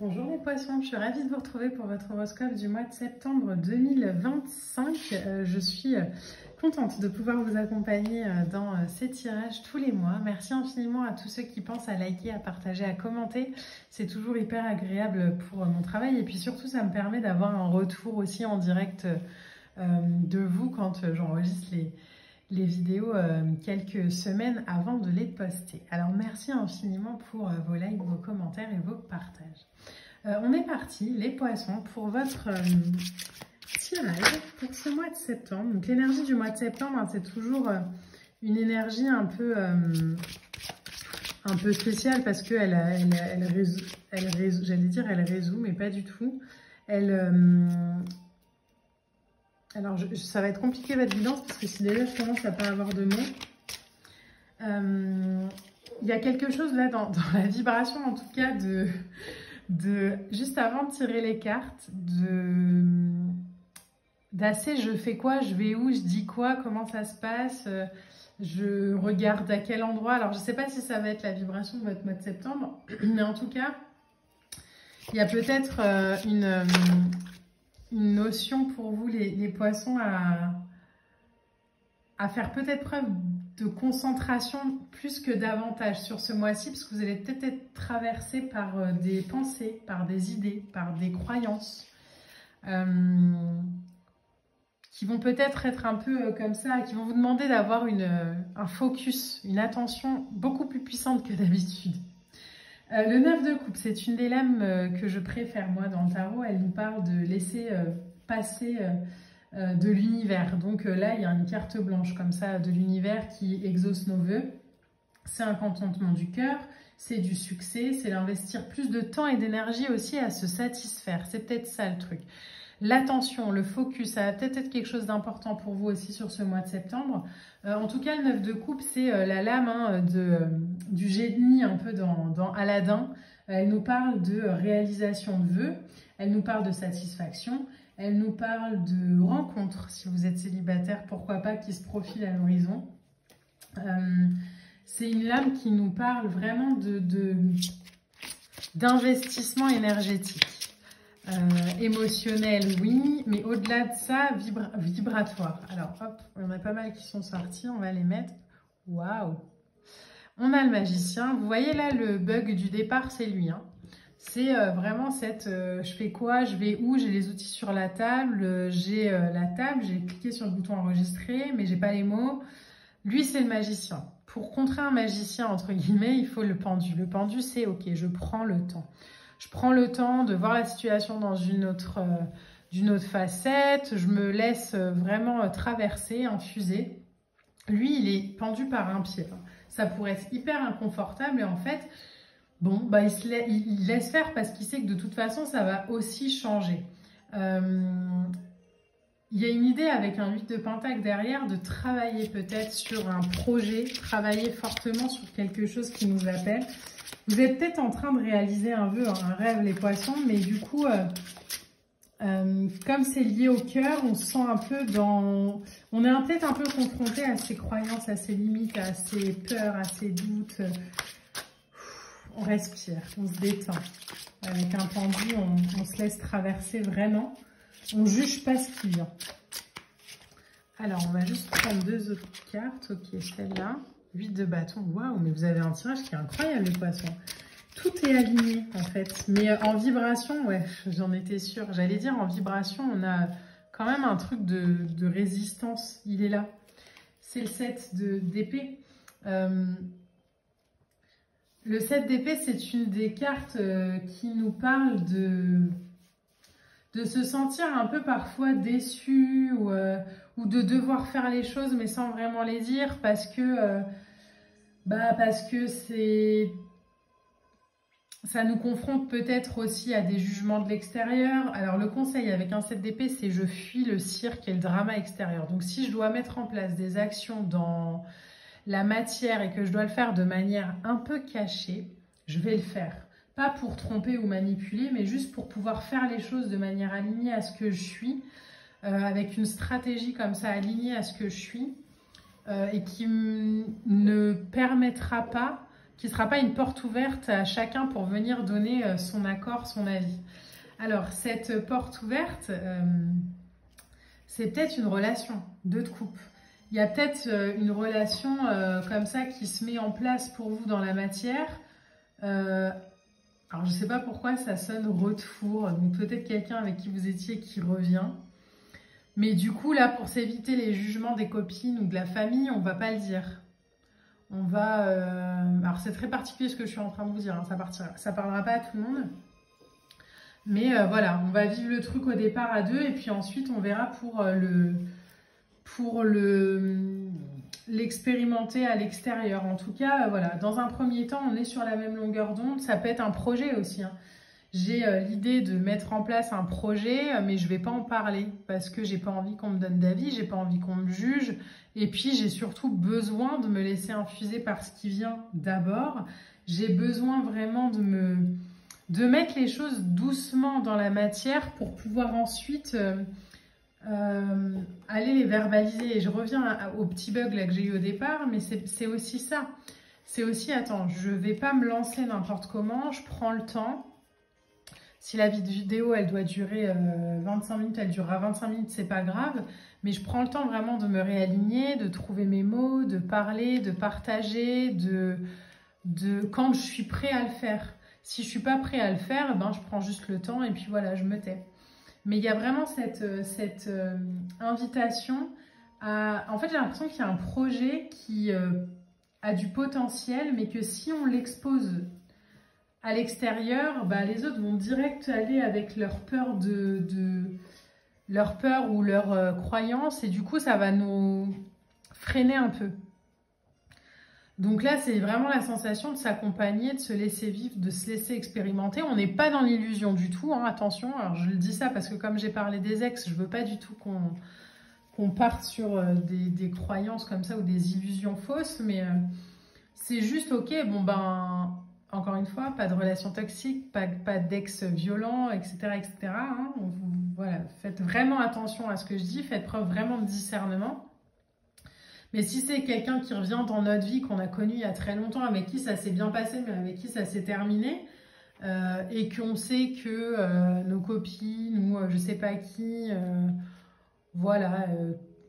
Bonjour les poissons, je suis ravie de vous retrouver pour votre horoscope du mois de septembre 2025. Je suis contente de pouvoir vous accompagner dans ces tirages tous les mois. Merci infiniment à tous ceux qui pensent à liker, à partager, à commenter. C'est toujours hyper agréable pour mon travail et puis surtout ça me permet d'avoir un retour aussi en direct de vous quand j'enregistre les vidéos quelques semaines avant de les poster. Alors merci infiniment pour vos likes, vos commentaires et vos partages. On est parti les poissons pour votre tirage pour ce mois de septembre. Donc l'énergie du mois de septembre, hein, c'est toujours une énergie un peu spéciale parce que elle résout, mais pas du tout. Alors, ça va être compliqué votre guidance parce que si déjà je commence à pas avoir de mots, il y a quelque chose là dans la vibration en tout cas juste avant de tirer les cartes, d'assez je fais quoi, je vais où, je dis quoi, comment ça se passe, je regarde à quel endroit. Alors je sais pas si ça va être la vibration de votre mois de septembre, mais en tout cas, il y a peut-être une notion pour vous les poissons à faire peut-être preuve de concentration plus que davantage sur ce mois-ci, parce que vous allez peut-être être traversé par des pensées, par des idées, par des croyances qui vont peut-être être un peu comme ça, qui vont vous demander d'avoir un focus, une attention beaucoup plus puissante que d'habitude. Le 9 de coupe, c'est une des lames que je préfère moi dans le tarot. Elle nous parle de laisser passer de l'univers. Donc là, il y a une carte blanche comme ça de l'univers qui exauce nos vœux. C'est un contentement du cœur, c'est du succès, c'est d'investir plus de temps et d'énergie aussi à se satisfaire. C'est peut-être ça le truc. L'attention, le focus, ça va peut-être être quelque chose d'important pour vous aussi sur ce mois de septembre. En tout cas, le 9 de coupe, c'est la lame du génie un peu dans Aladdin. Elle nous parle de réalisation de vœux, elle nous parle de satisfaction, elle nous parle de rencontres, si vous êtes célibataire, pourquoi pas, qui se profile à l'horizon. C'est une lame qui nous parle vraiment d'investissement énergétique. Émotionnel, oui, mais au-delà de ça, vibratoire. Alors, hop, on en a pas mal qui sont sortis, on va les mettre. Waouh! On a le magicien. Vous voyez là, le bug du départ, c'est lui. Hein. C'est vraiment cette je fais quoi, je vais où, j'ai les outils sur la table, j'ai la table, j'ai cliqué sur le bouton enregistrer, mais j'ai pas les mots. Lui, c'est le magicien. Pour contrer un magicien, entre guillemets, il faut le pendu. Le pendu, c'est ok, je prends le temps. Je prends le temps de voir la situation dans d'une autre facette. Je me laisse vraiment traverser, infuser. Lui, il est pendu par un pied. Ça pourrait être hyper inconfortable et en fait, bon, bah, il laisse faire parce qu'il sait que de toute façon, ça va aussi changer. Il y a une idée avec un 8 de pentacle derrière de travailler peut-être sur un projet, travailler fortement sur quelque chose qui nous appelle. Vous êtes peut-être en train de réaliser un vœu, un rêve les poissons, mais du coup, comme c'est lié au cœur, on se sent un peu dans... On est peut-être un peu confronté à ses croyances, à ses limites, à ses peurs, à ses doutes. On respire, on se détend. Avec un pendu, on se laisse traverser vraiment. On ne juge pas ce qui vient. Alors, on va juste prendre deux autres cartes. Ok, celle-là. 8 de bâton. Waouh, mais vous avez un tirage qui est incroyable, les poissons. Tout est aligné, en fait. Mais en vibration, ouais, j'en étais sûre. J'allais dire, en vibration, on a quand même un truc de résistance. Il est là. C'est le 7 d'épée. Le 7 d'épée, c'est une des cartes qui nous parle de se sentir un peu parfois déçu ou de devoir faire les choses mais sans vraiment les dire parce que ça nous confronte peut-être aussi à des jugements de l'extérieur. Alors le conseil avec un 7 d'épée, c'est je fuis le cirque et le drama extérieur. Donc si je dois mettre en place des actions dans la matière et que je dois le faire de manière un peu cachée, je vais le faire. Pas pour tromper ou manipuler, mais juste pour pouvoir faire les choses de manière alignée à ce que je suis, avec une stratégie comme ça alignée à ce que je suis, et qui ne permettra pas qui sera pas une porte ouverte à chacun pour venir donner son accord, son avis. Alors, cette porte ouverte, c'est peut-être une relation, 2 de coupe. Il y a peut-être une relation comme ça qui se met en place pour vous dans la matière. Alors, je ne sais pas pourquoi ça sonne retour. Donc, peut-être quelqu'un avec qui vous étiez qui revient. Mais du coup, là, pour s'éviter les jugements des copines ou de la famille, on ne va pas le dire. On va... Alors, c'est très particulier ce que je suis en train de vous dire. Hein, ça parlera pas à tout le monde. Mais voilà, on va vivre le truc au départ à 2 et puis ensuite, on verra pour l'expérimenter à l'extérieur. En tout cas, voilà, dans un premier temps, on est sur la même longueur d'onde. Ça peut être un projet aussi. Hein. J'ai l'idée de mettre en place un projet, mais je ne vais pas en parler parce que j'ai pas envie qu'on me donne d'avis, j'ai pas envie qu'on me juge. Et puis, j'ai surtout besoin de me laisser infuser par ce qui vient d'abord. J'ai besoin vraiment de mettre les choses doucement dans la matière pour pouvoir ensuite aller les verbaliser. Et je reviens au petit bug là que j'ai eu au départ, mais c'est aussi ça. C'est aussi, attends, je ne vais pas me lancer n'importe comment, je prends le temps. Si la vidéo, elle doit durer 25 minutes, elle durera 25 minutes, c'est pas grave. Mais je prends le temps vraiment de me réaligner, de trouver mes mots, de parler, de partager, quand je suis prêt à le faire. Si je ne suis pas prêt à le faire, ben, je prends juste le temps et puis voilà, je me tais. Mais il y a vraiment cette invitation à... En fait, j'ai l'impression qu'il y a un projet qui a du potentiel, mais que si on l'expose à l'extérieur, bah, les autres vont direct aller avec leur peur leur peur ou leur croyance, et du coup, ça va nous freiner un peu. Donc là, c'est vraiment la sensation de s'accompagner, de se laisser vivre, de se laisser expérimenter. On n'est pas dans l'illusion du tout, hein, attention. Alors, je le dis ça parce que comme j'ai parlé des ex, je veux pas du tout qu'on parte sur des croyances comme ça ou des illusions fausses, mais c'est juste, ok, bon ben, encore une fois, pas de relation toxique, pas d'ex violent, etc., etc. Hein. Voilà, faites vraiment attention à ce que je dis, faites preuve vraiment de discernement. Mais si c'est quelqu'un qui revient dans notre vie, qu'on a connu il y a très longtemps, avec qui ça s'est bien passé, mais avec qui ça s'est terminé, et qu'on sait que nos copines ou je sais pas qui, voilà,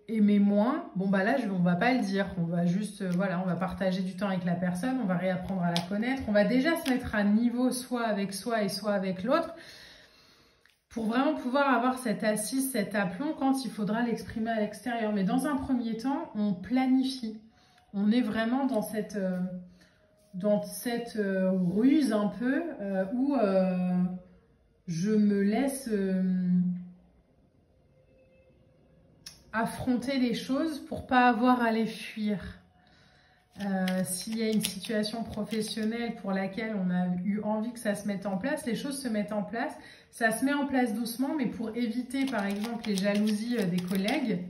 aimaient moins, bon bah là, on va pas le dire. On va juste, voilà, on va partager du temps avec la personne, on va réapprendre à la connaître. On va déjà se mettre à niveau, soit avec soi et soit avec l'autre, pour vraiment pouvoir avoir cette assise, cet aplomb quand il faudra l'exprimer à l'extérieur. Mais dans un premier temps, on planifie. On est vraiment dans cette ruse un peu où je me laisse affronter les choses pour pas avoir à les fuir. S'il y a une situation professionnelle pour laquelle on a eu envie que ça se mette en place, les choses se mettent en place. Ça se met en place doucement, mais pour éviter, par exemple, les jalousies des collègues,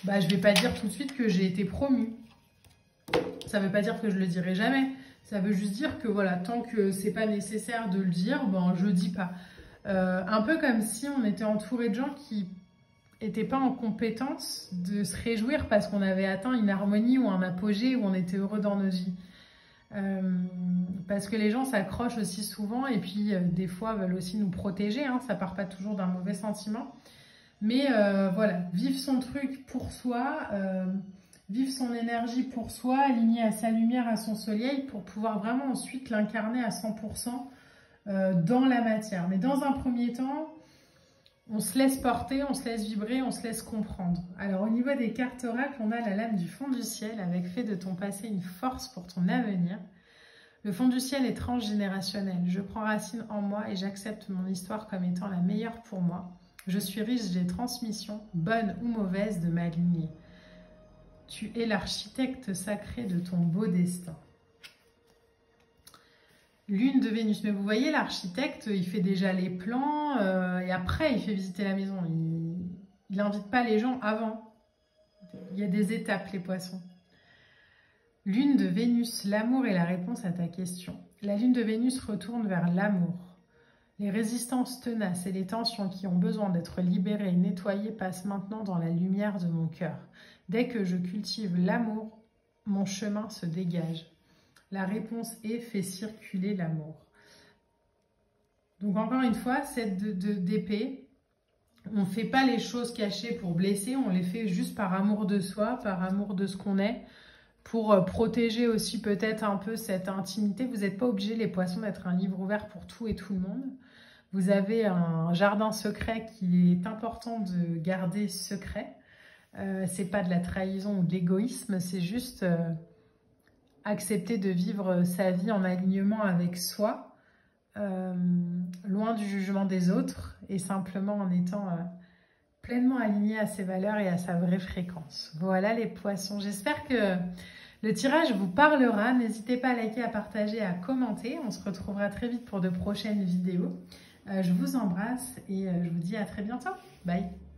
bah, je ne vais pas dire tout de suite que j'ai été promue. Ça ne veut pas dire que je le dirai jamais. Ça veut juste dire que, voilà, tant que c'est pas nécessaire de le dire, ben, je ne dis pas. Un peu comme si on était entouré de gens qui n'étaient pas en compétence de se réjouir parce qu'on avait atteint une harmonie ou un apogée où on était heureux dans nos vies. Parce que les gens s'accrochent aussi souvent et puis des fois veulent aussi nous protéger, hein, ça part pas toujours d'un mauvais sentiment, mais voilà, vivre son truc pour soi, vivre son énergie pour soi, aligné à sa lumière, à son soleil, pour pouvoir vraiment ensuite l'incarner à 100% dans la matière. Mais dans un premier temps, on se laisse porter, on se laisse vibrer, on se laisse comprendre. Alors, au niveau des cartes oracles, on a la lame du fond du ciel avec fait de ton passé une force pour ton avenir. Le fond du ciel est transgénérationnel. Je prends racine en moi et j'accepte mon histoire comme étant la meilleure pour moi. Je suis riche des transmissions, bonnes ou mauvaises, de ma lignée. Tu es l'architecte sacré de ton beau destin. Lune de Vénus. Mais vous voyez, l'architecte, il fait déjà les plans et après, il fait visiter la maison. Il n'invite pas les gens avant. Il y a des étapes, les poissons. Lune de Vénus. L'amour est la réponse à ta question. La lune de Vénus retourne vers l'amour. Les résistances tenaces et les tensions qui ont besoin d'être libérées et nettoyées passent maintenant dans la lumière de mon cœur. Dès que je cultive l'amour, mon chemin se dégage. La réponse est fait circuler l'amour. Donc encore une fois, cette d'épée, on ne fait pas les choses cachées pour blesser, on les fait juste par amour de soi, par amour de ce qu'on est, pour protéger aussi peut-être un peu cette intimité. Vous n'êtes pas obligé, les poissons, d'être un livre ouvert pour tout et tout le monde. Vous avez un jardin secret qui est important de garder secret. C'est pas de la trahison ou de l'égoïsme, c'est juste accepter de vivre sa vie en alignement avec soi, loin du jugement des autres et simplement en étant pleinement aligné à ses valeurs et à sa vraie fréquence. Voilà les poissons, j'espère que le tirage vous parlera. N'hésitez pas à liker, à partager, à commenter. On se retrouvera très vite pour de prochaines vidéos. Je vous embrasse et je vous dis à très bientôt. Bye!